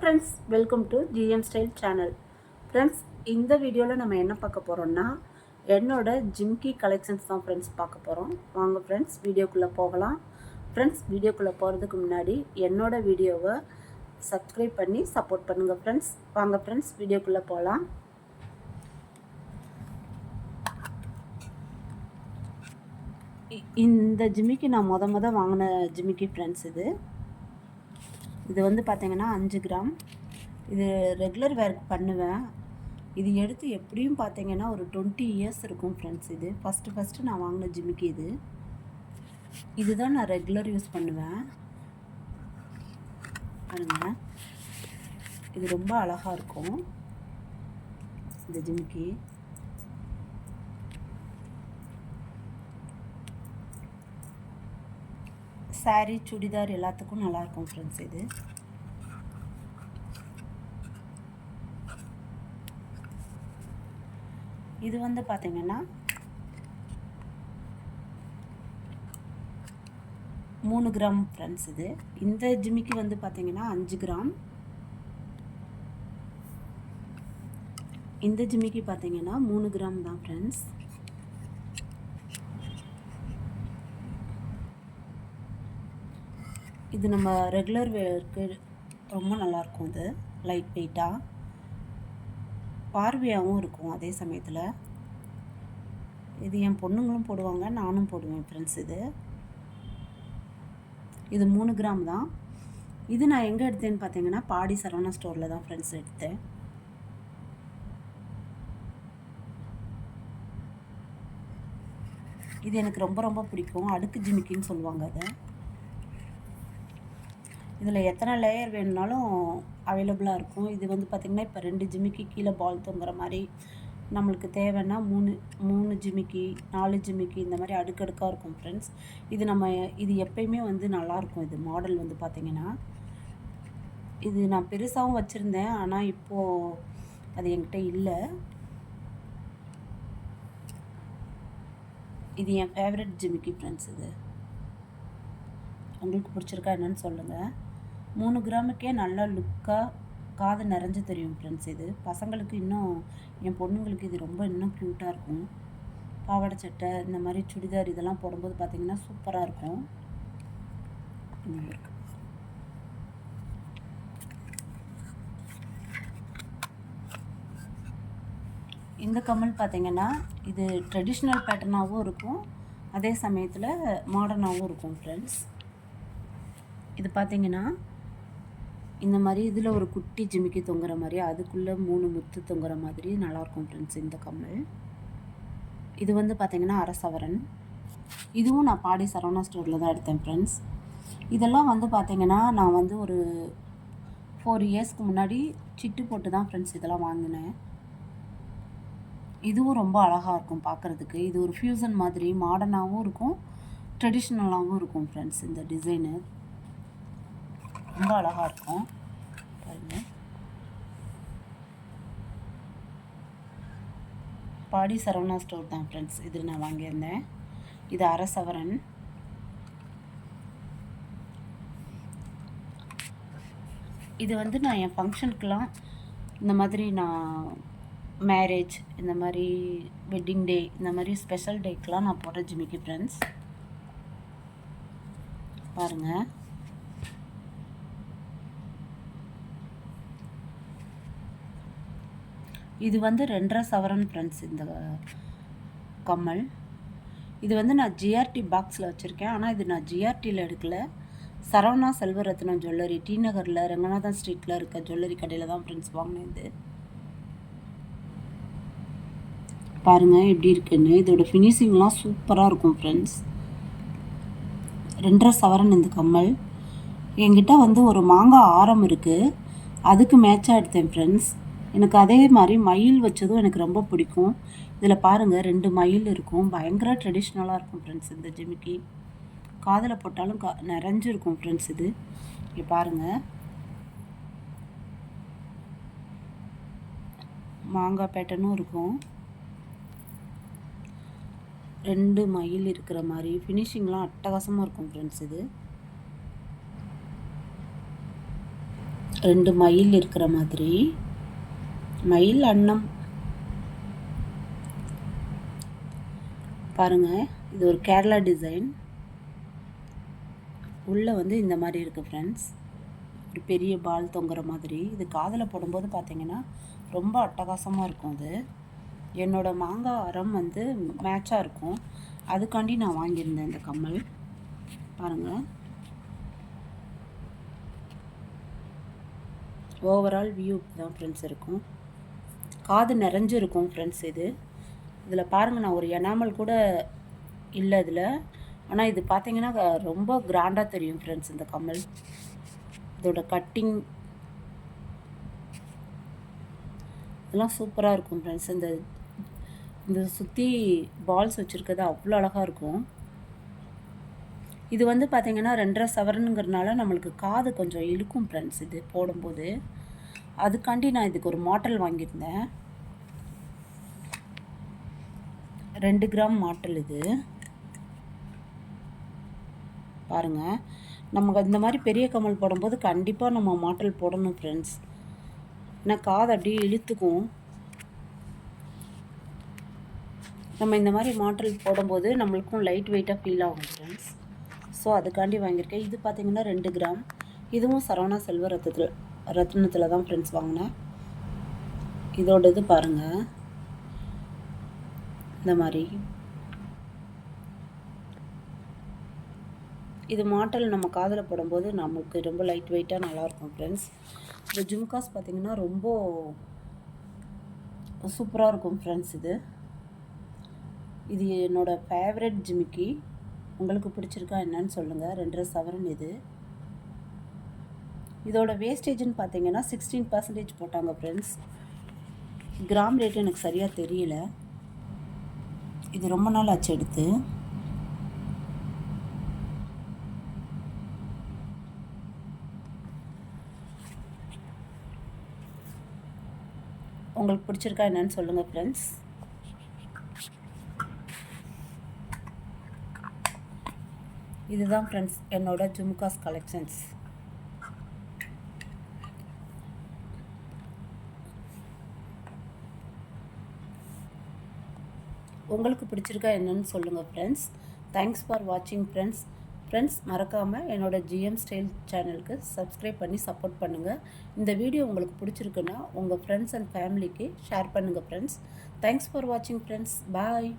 Friends, welcome to GM style channel. Friends, இந்த வீடியோவில் நம்ம என்ன பார்க்க போகிறோம்னா என்னோட ஜிம்கி கலெக்ஷன்ஸ் தான் ஃப்ரெண்ட்ஸ் பார்க்க போகிறோம். வாங்க ஃப்ரெண்ட்ஸ், வீடியோக்குள்ளே போகலாம். ஃப்ரெண்ட்ஸ், வீடியோக்குள்ளே போகிறதுக்கு முன்னாடி என்னோட வீடியோவை சப்ஸ்கிரைப் பண்ணி சப்போர்ட் பண்ணுங்கள் ஃப்ரெண்ட்ஸ். வாங்க ஃப்ரெண்ட்ஸ், வீடியோக்குள்ளே போகலாம். இந்த ஜிமிக்கி நான் முத வாங்கின ஜிமிக்கி ஃப்ரெண்ட்ஸ். இது வந்து பார்த்திங்கன்னா 5 கிராம். இது ரெகுலர் வேர்க் பண்ணுவேன். இது எடுத்து எப்படியும் பார்த்திங்கன்னா ஒரு 20 இயர்ஸ் இருக்கும் ஃப்ரெண்ட்ஸ். இது ஃபஸ்ட்டு நான் வாங்கின ஜிமிக்கி. இதுதான் நான் ரெகுலர் யூஸ் பண்ணுவேன். பாருங்க, இது ரொம்ப அழகாக இருக்கும் இந்த ஜிமிக்கி. சாரீ, சுடிதார் எல்லாத்துக்கும் நல்லாயிருக்கும் ஃப்ரெண்ட்ஸ். இது வந்து பார்த்திங்கன்னா 3 கிராம் ஃப்ரெண்ட்ஸ். இந்த ஜிமிக்கி வந்து பார்த்திங்கன்னா 5 கிராம். இந்த ஜிமிக்கி பார்த்திங்கன்னா 3 கிராம் தான் ஃப்ரெண்ட்ஸ். இது நம்ம ரெகுலர் வேருக்கு ரொம்ப நல்லாயிருக்கும். இது லைட் வெயிட்டாக, பார்வையாகவும் இருக்கும் அதே சமயத்தில். இது என் பொண்ணுங்களும் போடுவாங்க, நானும் போடுவேன் ஃப்ரெண்ட்ஸ். இது 3 கிராம் தான். இது நான் எங்கே எடுத்தேன்னு பார்த்தீங்கன்னா பாடி சரவணா ஸ்டோரில் தான் ஃப்ரெண்ட்ஸ் எடுத்தேன். இது எனக்கு ரொம்ப ரொம்ப பிடிக்கும். அடுக்கு ஜிமிக்கின்னு சொல்லுவாங்க அதை. இதில் எத்தனை லேயர் வேணுனாலும் அவைலபிளாக இருக்கும். இது வந்து பார்த்திங்கன்னா இப்போ 2 ஜிமிக்கி கீழே பால் தொங்குற மாதிரி, நம்மளுக்கு தேவைன்னா 3 ஜிமிக்கி, 4 ஜிமிக்கி, இந்த மாதிரி அடுக்கடுக்காக இருக்கும் ஃப்ரெண்ட்ஸ். இது எப்பயுமே வந்து நல்லாயிருக்கும். இது மாடல் வந்து பார்த்திங்கன்னா இது நான் பெருசாகவும் வச்சுருந்தேன், ஆனால் இப்போது அது என்கிட்ட இல்லை. இது என் ஃபேவரட் ஜிமிக்கி ஃப்ரெண்ட்ஸ். உங்களுக்கு பிடிச்சிருக்கா என்னன்னு சொல்லுங்கள். 3 கிராமுக்கே நல்லா லுக்காக காது நிறைஞ்சு தெரியும் ஃப்ரெண்ட்ஸ். இது பசங்களுக்கு, இன்னும் என் பொண்ணுங்களுக்கு இது ரொம்ப இன்னும் க்யூட்டாக இருக்கும். பாவாடை சட்டை, இந்த மாதிரி சுடிதார் இதெல்லாம் போடும்போது பார்த்திங்கன்னா சூப்பராக இருக்கும். இந்த கம்மல் பார்த்திங்கன்னா இது ட்ரெடிஷ்னல் பேட்டர்னாகவும் இருக்கும், அதே சமயத்தில் மாடர்னாகவும் இருக்கும் ஃப்ரெண்ட்ஸ். இது பார்த்திங்கன்னா இந்த மாதிரி இதில் ஒரு குட்டி ஜிமிக்கி தொங்குற மாதிரி, அதுக்குள்ளே 3 முத்து தொங்குற மாதிரி நல்லாயிருக்கும் ஃப்ரெண்ட்ஸ் இந்த கம்மல். இது வந்து பார்த்திங்கன்னா அரசவரன். இதுவும் நான் பாடி சரவணா ஸ்டோரில் தான் எடுத்தேன் ஃப்ரெண்ட்ஸ். இதெல்லாம் வந்து பார்த்திங்கன்னா நான் வந்து ஒரு 4 இயர்ஸ்க்கு முன்னாடி சிட்டு போட்டு தான் ஃப்ரெண்ட்ஸ் இதெல்லாம் வாங்கினேன். இதுவும் ரொம்ப அழகாக இருக்கும் பார்க்குறதுக்கு. இது ஒரு ஃப்யூசன் மாதிரி மாடர்னாகவும் இருக்கும், ட்ரெடிஷ்னலாகவும் இருக்கும் ஃப்ரெண்ட்ஸ். இந்த டிசைனு ரொம்ப அழகாக இருக்கும் பாருங்கள். பாடி சரவணா ஸ்டோர் தான் ஃப்ரெண்ட்ஸ் இது நான் வாங்கியிருந்தேன். இது அரசவரன். இது வந்து நான் என் ஃபங்க்ஷனுக்கெலாம், இந்த மாதிரி நான் மேரேஜ், இந்த மாதிரி வெட்டிங் டே, இந்த மாதிரி ஸ்பெஷல் டேக்கெலாம் நான் போடுற ஜிமிக்கி ஃப்ரெண்ட்ஸ். பாருங்கள், இது வந்து 2.5 சவரன் ஃப்ரெண்ட்ஸ் இந்த கம்மல். இது வந்து நான் ஜிஆர்டி பாக்ஸில் வச்சுருக்கேன், ஆனால் இது நான் ஜிஆர்டியில் எடுக்கல. சரவணா செல்வரத்னம் ஜுவல்லரி, டி நகரில் ரங்கநாதன் ஸ்ட்ரீட்டில் இருக்க ஜுவல்லரி கடையில் தான் ஃப்ரெண்ட்ஸ் வாங்கினேன். இது பாருங்கள் எப்படி இருக்குன்னு. இதோட ஃபினிஷிங்லாம் சூப்பராக இருக்கும் ஃப்ரெண்ட்ஸ். 2.5 சவரன் இந்த கம்மல். என்கிட்ட வந்து ஒரு மாங்காய் ஆரம் இருக்குது, அதுக்கு மேட்சாக எடுத்தேன் ஃப்ரெண்ட்ஸ். எனக்கு அதே மாதிரி மயில் வச்சதும் எனக்கு ரொம்ப பிடிக்கும். இதில் பாருங்கள் 2 மயில் இருக்கும், பயங்கர ட்ரெடிஷ்னலாக இருக்கும் ஃப்ரெண்ட்ஸ். இந்த ஜிமிக்கி காதில் போட்டாலும் நிறைஞ்சிருக்கும் ஃப்ரெண்ட்ஸ். இங்கே பாருங்கள், மாங்காய் பேட்டர்னும் இருக்கும், 2 மயில் இருக்கிற மாதிரி ஃபினிஷிங்லாம் அட்டகாசமாக இருக்கும் ஃப்ரெண்ட்ஸ். 2 மயில் இருக்கிற மாதிரி, மயில் அன்னம் பாருங்கள். இது ஒரு கேரளா டிசைன். உள்ளே வந்து இந்த மாதிரி இருக்குது ஃப்ரெண்ட்ஸ். ஒரு பெரிய பால் தொங்குற மாதிரி. இது காதில் போடும்போது பார்த்திங்கன்னா ரொம்ப அட்டகாசமாக இருக்கும். அது என்னோடய மாங்காய் அரம் வந்து மேட்சாக இருக்கும். அதுக்காண்டி நான் வாங்கியிருந்தேன் இந்த கம்மல். பாருங்கள், ஓவரால் வியூ தான் ஃப்ரெண்ட்ஸ் இருக்கும். காது நிறைஞ்சிருக்கும் ஃப்ரெண்ட்ஸ். இதில் பாருங்கள், நான் ஒரு எனாமல் கூட இல்லை இதில். ஆனால் இது பார்த்திங்கன்னா ரொம்ப கிராண்டாக தெரியும் ஃப்ரெண்ட்ஸ் இந்த கம்மல். இதோட கட்டிங் இதெல்லாம் சூப்பராக இருக்கும் ஃப்ரெண்ட்ஸ். இந்த சுற்றி பால்ஸ் வச்சுருக்கிறது அவ்வளோ அழகாக இருக்கும். இது வந்து பார்த்திங்கன்னா 2.5 சவரனுங்கிறதுனால நம்மளுக்கு காது கொஞ்சம் இழுக்கும் ஃப்ரெண்ட்ஸ் இது போடும்போது. அதுக்காண்டி நான் இதுக்கு ஒரு மாட்டல் வாங்கியிருந்தேன். 2 கிராம் மாட்டல் இது. பாருங்கள், நமக்கு இந்த மாதிரி பெரிய கம்மல் போடும்போது கண்டிப்பாக நம்ம மாட்டல் போடணும் ஃப்ரெண்ட்ஸ். ஏன்னா காது அப்படியே இழுத்துக்கும். நம்ம இந்த மாதிரி மாட்டல் போடும்போது நம்மளுக்கும் லைட் வெயிட்டாக ஃபீல் ஆகும் ஃப்ரெண்ட்ஸ். ஸோ அதுக்காண்டி வாங்கியிருக்கேன். இது பார்த்திங்கன்னா 2 கிராம். இதுவும் சரவணா செல்வ ரத்னத்தில் தான் ஃப்ரெண்ட்ஸ் வாங்கினேன். இதோட இது பாருங்கள், இந்த மாதிரி இது மாட்டல் நம்ம காதில் போடும்போது நமக்கு ரொம்ப லைட் வெயிட்டாக நல்லாயிருக்கும் ஃப்ரெண்ட்ஸ். இந்த ஜும்காஸ் பார்த்திங்கன்னா ரொம்ப சூப்பராக இருக்கும் ஃப்ரெண்ட்ஸ். இது என்னோடய ஃபேவரட் ஜிமிக்கி. உங்களுக்கு பிடிச்சிருக்கா என்னன்னு சொல்லுங்கள். 2.5 சவரன் இது. இதோட வேஸ்டேஜ்னு பார்த்தீங்கன்னா 16% போட்டாங்க ஃப்ரெண்ட்ஸ். கிராம் ரேட் எனக்கு சரியாக தெரியல. இது ரொம்ப நாள் ஆச்சு எடுத்து. உங்களுக்கு பிடிச்சிருக்கா என்னன்னு சொல்லுங்கள் ஃப்ரெண்ட்ஸ். இதுதான் ஃப்ரெண்ட்ஸ் என்னோட ஜும்காஸ் கலெக்ஷன்ஸ். உங்களுக்கு பிடிச்சிருக்கா என்னன்னு சொல்லுங்கள் ஃப்ரெண்ட்ஸ். தேங்க்ஸ் ஃபார் வாட்சிங் ஃப்ரெண்ட்ஸ். மறக்காமல் என்னோடய ஜிஎம் ஸ்டைல் சேனலுக்கு சப்ஸ்கிரைப் பண்ணி சப்போர்ட் பண்ணுங்கள். இந்த வீடியோ உங்களுக்கு பிடிச்சிருக்குன்னா உங்கள் ஃப்ரெண்ட்ஸ் அண்ட் ஃபேமிலிக்கு ஷேர் பண்ணுங்கள் ஃப்ரெண்ட்ஸ். தேங்க்ஸ் ஃபார் வாட்சிங் ஃப்ரெண்ட்ஸ். பாய்.